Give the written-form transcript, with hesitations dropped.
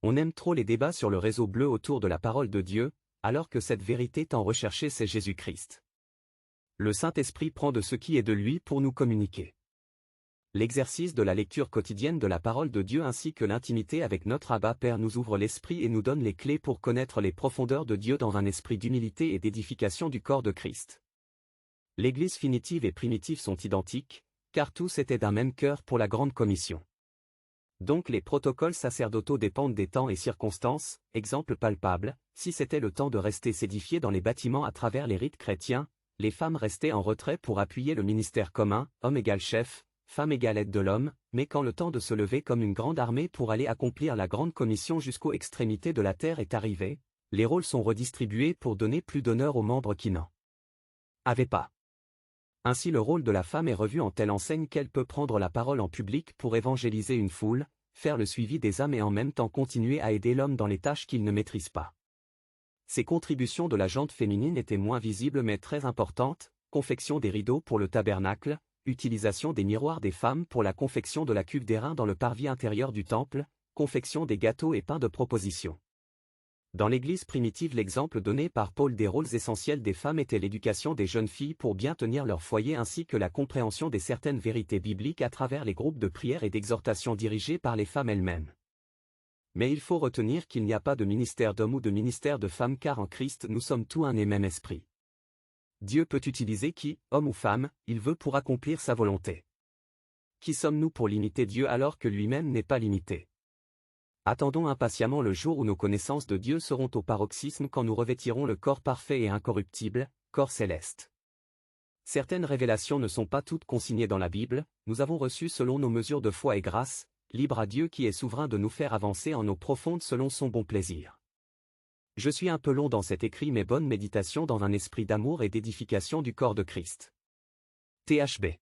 On aime trop les débats sur le réseau bleu autour de la parole de Dieu, alors que cette vérité tant recherchée c'est Jésus-Christ. Le Saint-Esprit prend de ce qui est de lui pour nous communiquer. L'exercice de la lecture quotidienne de la parole de Dieu ainsi que l'intimité avec notre Abba Père nous ouvre l'esprit et nous donne les clés pour connaître les profondeurs de Dieu dans un esprit d'humilité et d'édification du corps de Christ. L'Église finitive et primitive sont identiques, car tous étaient d'un même cœur pour la grande commission. Donc les protocoles sacerdotaux dépendent des temps et circonstances, exemple palpable, si c'était le temps de rester s'édifier dans les bâtiments à travers les rites chrétiens, les femmes restaient en retrait pour appuyer le ministère commun, homme égale chef, femme égale aide de l'homme, mais quand le temps de se lever comme une grande armée pour aller accomplir la grande commission jusqu'aux extrémités de la terre est arrivé, les rôles sont redistribués pour donner plus d'honneur aux membres qui n'en avaient pas. Ainsi le rôle de la femme est revu en telle enseigne qu'elle peut prendre la parole en public pour évangéliser une foule, faire le suivi des âmes et en même temps continuer à aider l'homme dans les tâches qu'il ne maîtrise pas. Ces contributions de la gente féminine étaient moins visibles mais très importantes, confection des rideaux pour le tabernacle, utilisation des miroirs des femmes pour la confection de la cuve d'airain dans le parvis intérieur du temple, confection des gâteaux et pains de proposition. Dans l'Église primitive l'exemple donné par Paul des rôles essentiels des femmes était l'éducation des jeunes filles pour bien tenir leur foyer ainsi que la compréhension des certaines vérités bibliques à travers les groupes de prière et d'exhortation dirigés par les femmes elles-mêmes. Mais il faut retenir qu'il n'y a pas de ministère d'homme ou de ministère de femme car en Christ nous sommes tous un et même esprit. Dieu peut utiliser qui, homme ou femme, il veut pour accomplir sa volonté. Qui sommes-nous pour limiter Dieu alors que lui-même n'est pas limité? Attendons impatiemment le jour où nos connaissances de Dieu seront au paroxysme quand nous revêtirons le corps parfait et incorruptible, corps céleste. Certaines révélations ne sont pas toutes consignées dans la Bible, nous avons reçu selon nos mesures de foi et grâce, libre à Dieu qui est souverain de nous faire avancer en eau profonde selon son bon plaisir. Je suis un peu long dans cet écrit mais bonne méditation dans un esprit d'amour et d'édification du corps de Christ. THB